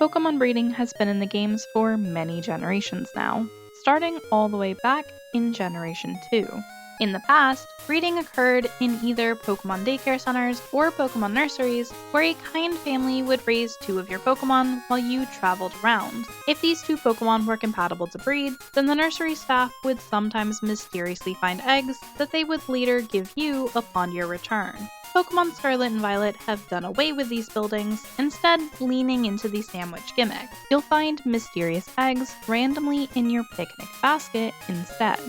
Pokemon breeding has been in the games for many generations now, starting all the way back in Generation 2. In the past, breeding occurred in either Pokemon daycare centers or Pokemon nurseries, where a kind family would raise two of your Pokemon while you traveled around. If these two Pokemon were compatible to breed, then the nursery staff would sometimes mysteriously find eggs that they would later give you upon your return. Pokemon Scarlet and Violet have done away with these buildings, instead leaning into the sandwich gimmick. You'll find mysterious eggs randomly in your picnic basket instead.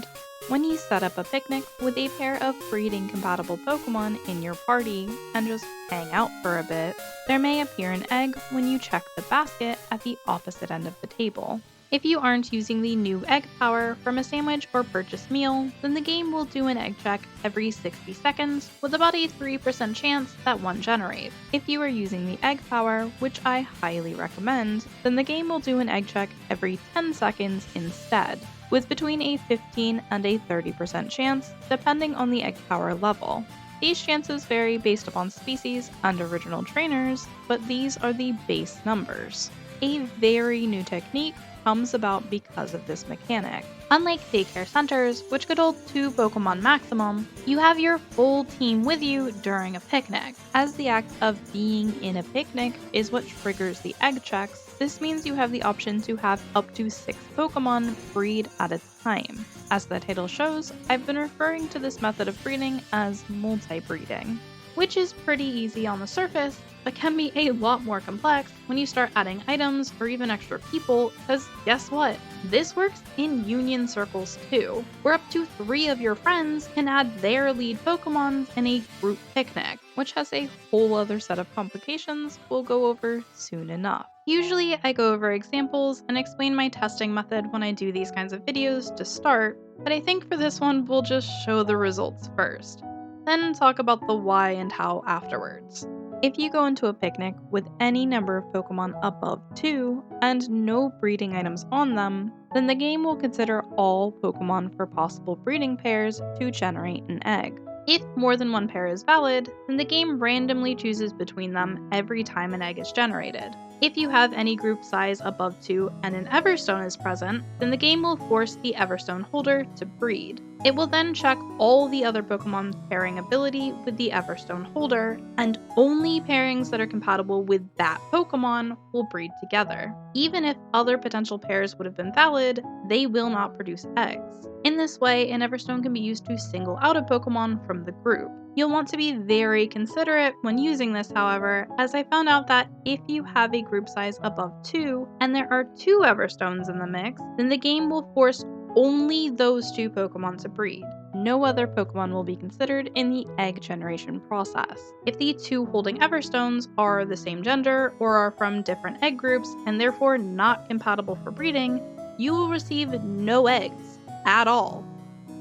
When you set up a picnic with a pair of breeding compatible Pokemon in your party and just hang out for a bit, there may appear an egg when you check the basket at the opposite end of the table. If you aren't using the new egg power from a sandwich or purchased meal, then the game will do an egg check every 60 seconds with about a 3% chance that one generates. If you are using the egg power, which I highly recommend, then the game will do an egg check every 10 seconds instead, with between a 15 and a 30% chance depending on the egg power level. These chances vary based upon species and original trainers, but these are the base numbers. A very new technique comes about because of this mechanic. Unlike daycare centers, which could hold 2 Pokemon maximum, you have your full team with you during a picnic. As the act of being in a picnic is what triggers the egg checks, this means you have the option to have up to 6 Pokemon breed at a time. As the title shows, I've been referring to this method of breeding as multibreeding, which is pretty easy on the surface, but can be a lot more complex when you start adding items or even extra people, because guess what? This works in union circles too, where up to 3 of your friends can add their lead Pokemon in a group picnic, which has a whole other set of complications we'll go over soon enough. Usually I go over examples and explain my testing method when I do these kinds of videos to start, but I think for this one we'll just show the results first, then talk about the why and how afterwards. If you go into a picnic with any number of Pokemon above 2 and no breeding items on them, then the game will consider all Pokemon for possible breeding pairs to generate an egg. If more than one pair is valid, then the game randomly chooses between them every time an egg is generated. If you have any group size above 2 and an Everstone is present, then the game will force the Everstone holder to breed. It will then check all the other Pokemon's pairing ability with the Everstone holder, and only pairings that are compatible with that Pokemon will breed together. Even if other potential pairs would have been valid, they will not produce eggs. In this way, an Everstone can be used to single out a Pokemon from the group. You'll want to be very considerate when using this, however, as I found out that if you have a group size above 2 and there are 2 Everstones in the mix, then the game will force only those 2 Pokemon to breed. No other Pokemon will be considered in the egg generation process. If the 2 holding Everstones are the same gender or are from different egg groups and therefore not compatible for breeding, you will receive no eggs at all.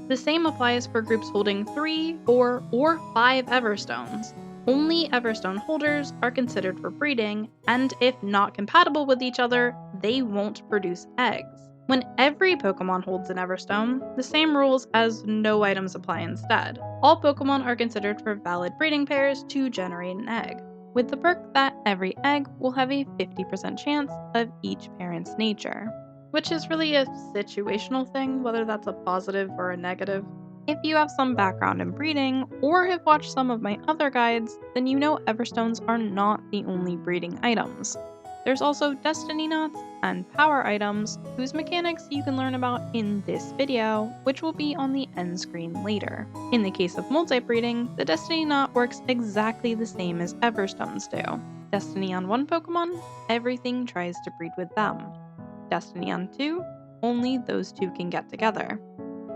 The same applies for groups holding 3, 4, or 5 Everstones. Only Everstone holders are considered for breeding, and if not compatible with each other, they won't produce eggs. When every Pokemon holds an Everstone, the same rules as no items apply instead. All Pokemon are considered for valid breeding pairs to generate an egg, with the perk that every egg will have a 50% chance of each parent's nature, which is really a situational thing, whether that's a positive or a negative. If you have some background in breeding, or have watched some of my other guides, then you know Everstones are not the only breeding items. There's also Destiny Knots and Power items, whose mechanics you can learn about in this video, which will be on the end screen later. In the case of multibreeding, the Destiny Knot works exactly the same as Everstones do. Destiny on one Pokemon, everything tries to breed with them. Destiny on 2, only those 2 can get together.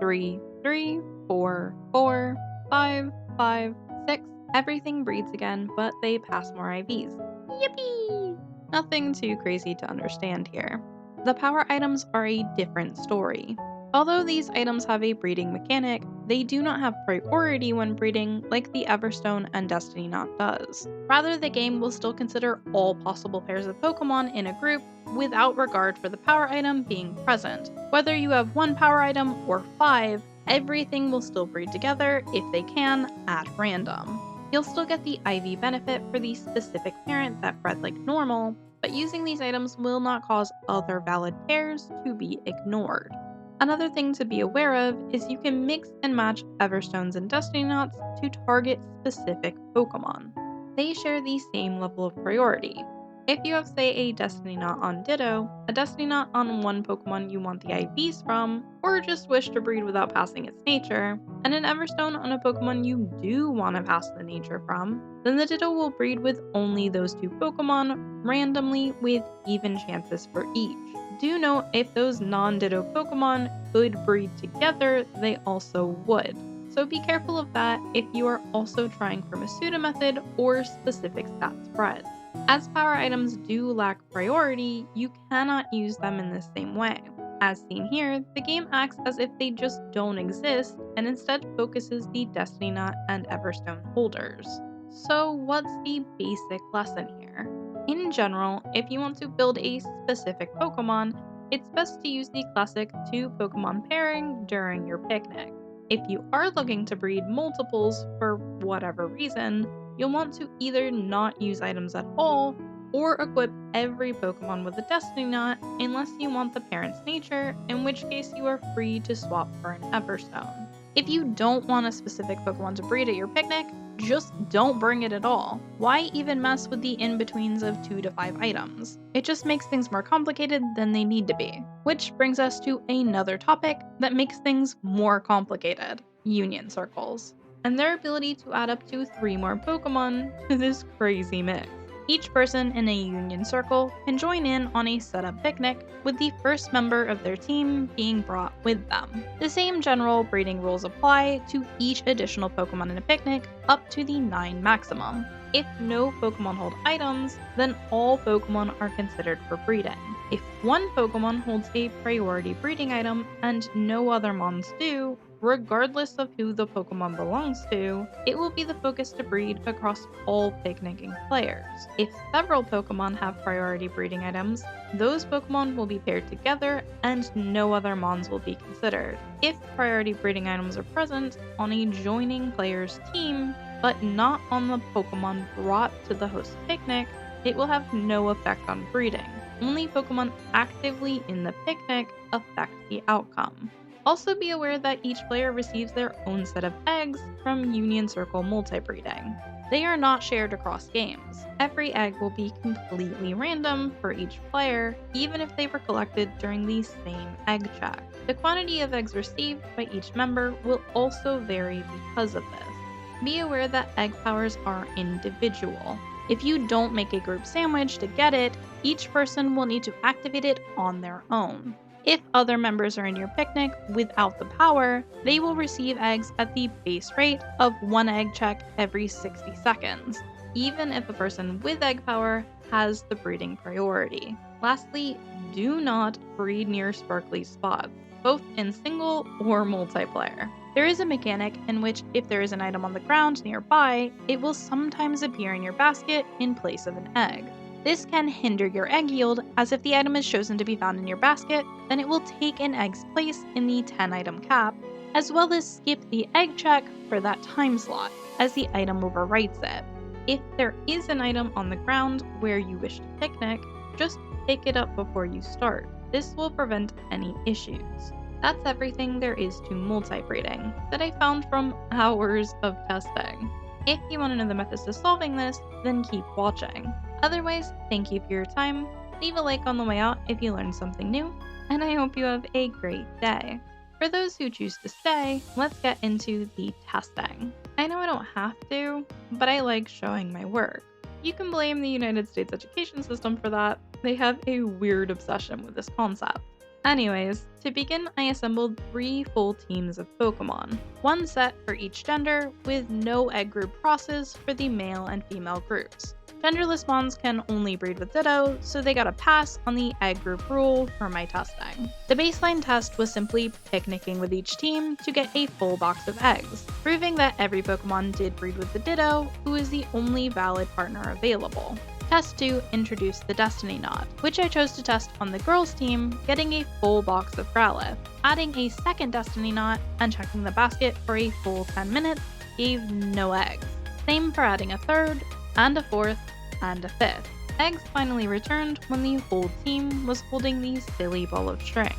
3, 3, 4, 4, 5, 5, 6, everything breeds again, but they pass more IVs. Yippee! Nothing too crazy to understand here. The power items are a different story. Although these items have a breeding mechanic, they do not have priority when breeding like the Everstone and Destiny Knot does. Rather, the game will still consider all possible pairs of Pokemon in a group without regard for the power item being present. Whether you have 1 power item or 5, everything will still breed together if they can at random. You'll still get the IV benefit for the specific parent that bred like normal, but using these items will not cause other valid pairs to be ignored. Another thing to be aware of is you can mix and match Everstones and Destiny Knots to target specific Pokemon. They share the same level of priority. If you have, say, a Destiny Knot on Ditto, a Destiny Knot on one Pokemon you want the IVs from, or just wish to breed without passing its nature, and an Everstone on a Pokemon you do want to pass the nature from, then the Ditto will breed with only those two Pokemon randomly with even chances for each. Do note if those non-Ditto Pokemon could breed together, they also would. So be careful of that if you are also trying from a pseudo method or specific stat spreads. As power items do lack priority, you cannot use them in the same way. As seen here, the game acts as if they just don't exist and instead focuses the Destiny Knot and Everstone holders. So what's the basic lesson here? In general, if you want to build a specific Pokemon, it's best to use the classic 2 Pokemon pairing during your picnic. If you are looking to breed multiples for whatever reason, you'll want to either not use items at all or equip every Pokemon with a Destiny Knot unless you want the parent's nature, in which case you are free to swap for an Everstone. If you don't want a specific Pokemon to breed at your picnic, just don't bring it at all. Why even mess with the in-betweens of 2 to 5 items? It just makes things more complicated than they need to be. Which brings us to another topic that makes things more complicated: union circles, and their ability to add up to 3 more Pokemon to this crazy mix. Each person in a union circle can join in on a setup picnic, with the first member of their team being brought with them. The same general breeding rules apply to each additional Pokemon in a picnic up to the 9 maximum. If no Pokemon hold items, then all Pokemon are considered for breeding. If one Pokemon holds a priority breeding item and no other Mons do, regardless of who the Pokemon belongs to, it will be the focus to breed across all picnicking players. If several Pokemon have priority breeding items, those Pokemon will be paired together and no other Mons will be considered. If priority breeding items are present on a joining player's team, but not on the Pokemon brought to the host picnic, it will have no effect on breeding. Only Pokemon actively in the picnic affect the outcome. Also be aware that each player receives their own set of eggs from Union Circle multibreeding. They are not shared across games. Every egg will be completely random for each player, even if they were collected during the same egg check. The quantity of eggs received by each member will also vary because of this. Be aware that egg powers are individual. If you don't make a group sandwich to get it, each person will need to activate it on their own. If other members are in your picnic without the power, they will receive eggs at the base rate of 1 egg check every 60 seconds, even if a person with egg power has the breeding priority. Lastly, do not breed near sparkly spots, both in single or multiplayer. There is a mechanic in which if there is an item on the ground nearby, it will sometimes appear in your basket in place of an egg. This can hinder your egg yield, as if the item is chosen to be found in your basket, then it will take an egg's place in the 10 item cap, as well as skip the egg check for that time slot, as the item overwrites it. If there is an item on the ground where you wish to picnic, just pick it up before you start. This will prevent any issues. That's everything there is to multibreeding that I found from hours of testing. If you want to know the methods to solving this, then keep watching. Otherwise, thank you for your time, leave a like on the way out if you learned something new, and I hope you have a great day. For those who choose to stay, let's get into the testing. I know I don't have to, but I like showing my work. You can blame the United States education system for that. They have a weird obsession with this concept. Anyways, to begin, I assembled 3 full teams of Pokemon, 1 set for each gender, with no egg group crosses for the male and female groups. Genderless Mons can only breed with Ditto, so they got a pass on the egg group rule for my testing. The baseline test was simply picnicking with each team to get a full box of eggs, proving that every Pokemon did breed with the Ditto, who is the only valid partner available. Test 2 introduced the Destiny Knot, which I chose to test on the girls' team, getting a full box of Growlithe. Adding a second Destiny Knot and checking the basket for a full 10 minutes gave no eggs. Same for adding a third, and a fourth, and a fifth. Eggs finally returned when the whole team was holding the silly ball of string.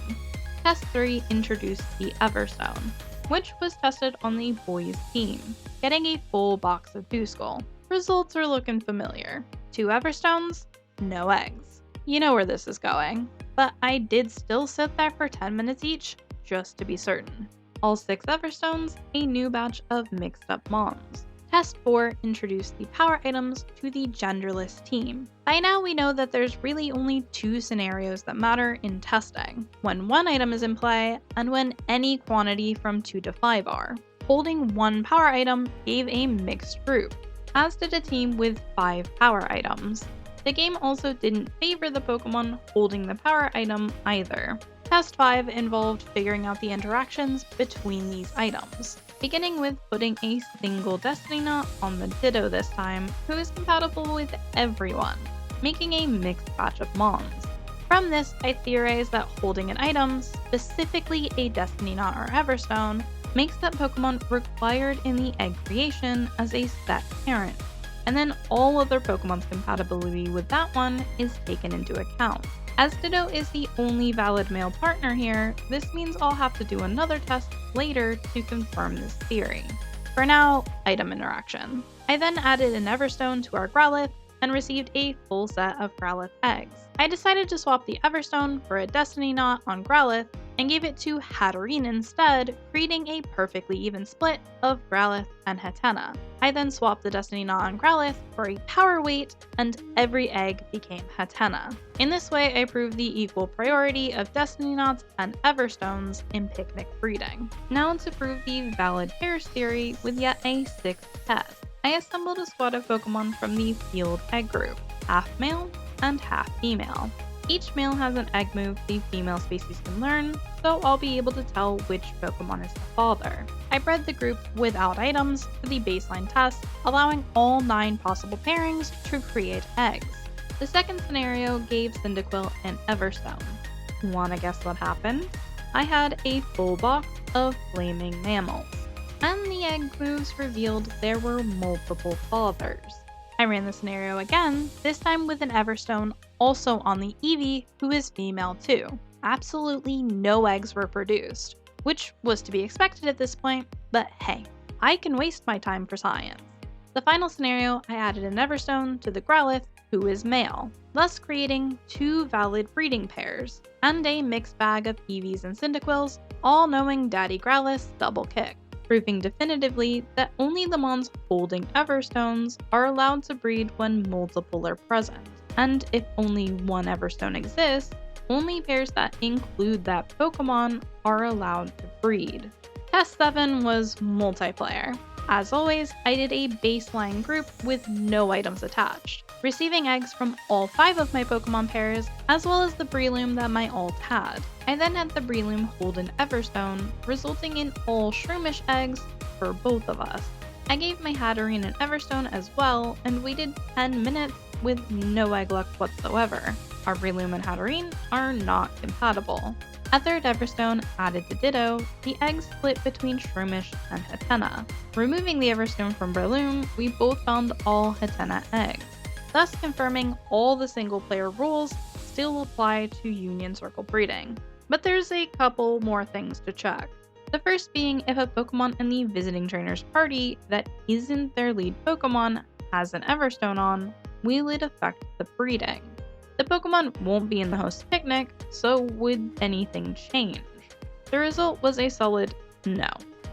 Test 3 introduced the Everstone, which was tested on the boys' team, getting a full box of Duskull. Results are looking familiar. 2 Everstones, no eggs. You know where this is going, but I did still sit there for 10 minutes each, just to be certain. All 6 Everstones, a new batch of mixed up Mons. Test 4 introduced the power items to the genderless team. By now we know that there's really only 2 scenarios that matter in testing, when one item is in play and when any quantity from 2 to 5 are. Holding one power item gave a mixed group, as did a team with 5 power items. The game also didn't favor the Pokemon holding the power item either. Test 5 involved figuring out the interactions between these items, beginning with putting a single Destiny Knot on the Ditto this time, who is compatible with everyone, making a mixed batch of Mons. From this, I theorized that holding an item, specifically a Destiny Knot or Everstone, makes that Pokemon required in the egg creation as a set parent, and then all other Pokemon's compatibility with that one is taken into account. As Ditto is the only valid male partner here, this means I'll have to do another test later to confirm this theory. For now, item interaction. I then added an Everstone to our Growlithe and received a full set of Growlithe eggs. I decided to swap the Everstone for a Destiny Knot on Growlithe and gave it to Hatterene instead, creating a perfectly even split of Growlithe and Hatenna. I then swapped the Destiny Knot on Growlithe for a power weight, and every egg became Hatenna. In this way, I proved the equal priority of Destiny Knots and Everstones in picnic breeding. Now to prove the valid pairs theory with yet a 6th test. I assembled a squad of Pokemon from the Field Egg group, half male and half female. Each male has an egg move the female species can learn, so I'll be able to tell which Pokemon is the father. I bred the group without items for the baseline test, allowing all 9 possible pairings to create eggs. The second scenario gave Cyndaquil an Everstone. Wanna guess what happened? I had a full box of flaming mammals, and the egg moves revealed there were multiple fathers. I ran the scenario again, this time with an Everstone also on the Eevee, who is female too. Absolutely no eggs were produced, which was to be expected at this point, but hey, I can waste my time for science. The final scenario, I added an Everstone to the Growlithe, who is male, thus creating 2 valid breeding pairs, and a mixed bag of Eevees and Cyndaquils, all knowing Daddy Growlithe's double kick, proving definitively that only the Mons holding Everstones are allowed to breed when multiple are present. And if only one Everstone exists, only pairs that include that Pokemon are allowed to breed. Test 7 was multiplayer. As always, I did a baseline group with no items attached, receiving eggs from all 5 of my Pokemon pairs, as well as the Breloom that my alt had. I then had the Breloom hold an Everstone, resulting in all Shroomish eggs for both of us. I gave my Hatterene an Everstone as well, and waited 10 minutes with no egg luck whatsoever. Our Breloom and Hatterene are not compatible. A third Everstone added to Ditto, the eggs split between Shroomish and Hatenna. Removing the Everstone from Breloom, we both found all Hatenna eggs, thus confirming all the single player rules still apply to Union Circle breeding. But there's a couple more things to check. The first being if a Pokemon in the visiting trainer's party that isn't their lead Pokemon has an Everstone on, will it affect the breeding? The Pokemon won't be in the host's picnic, so would anything change? The result was a solid no.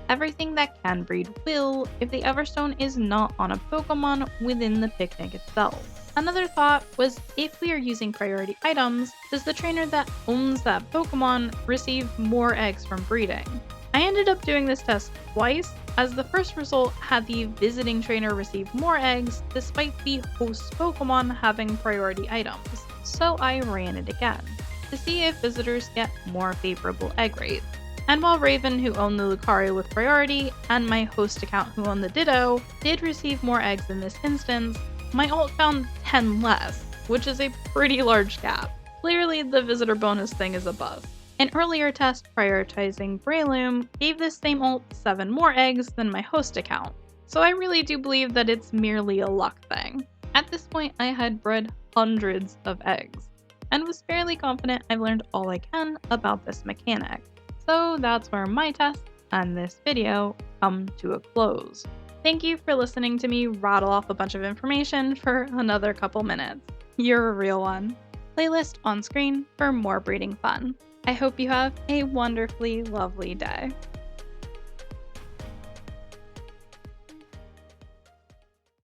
Everything that can breed will if the Everstone is not on a Pokemon within the picnic itself. Another thought was if we are using priority items, does the trainer that owns that Pokemon receive more eggs from breeding? I ended up doing this test twice, as the first result had the visiting trainer receive more eggs despite the host Pokemon having priority items, so I ran it again to see if visitors get more favorable egg rates. And while Raven, who owned the Lucario with priority, and my host account who owned the Ditto, did receive more eggs in this instance, my alt found 10 less, which is a pretty large gap. Clearly the visitor bonus thing is a bust. An earlier test prioritizing Breloom gave this same alt 7 more eggs than my host account, so I really do believe that it's merely a luck thing. At this point I had bred hundreds of eggs, and was fairly confident I've learned all I can about this mechanic. So that's where my tests and this video come to a close. Thank you for listening to me rattle off a bunch of information for another couple minutes. You're a real one. Playlist on screen for more breeding fun. I hope you have a wonderfully lovely day.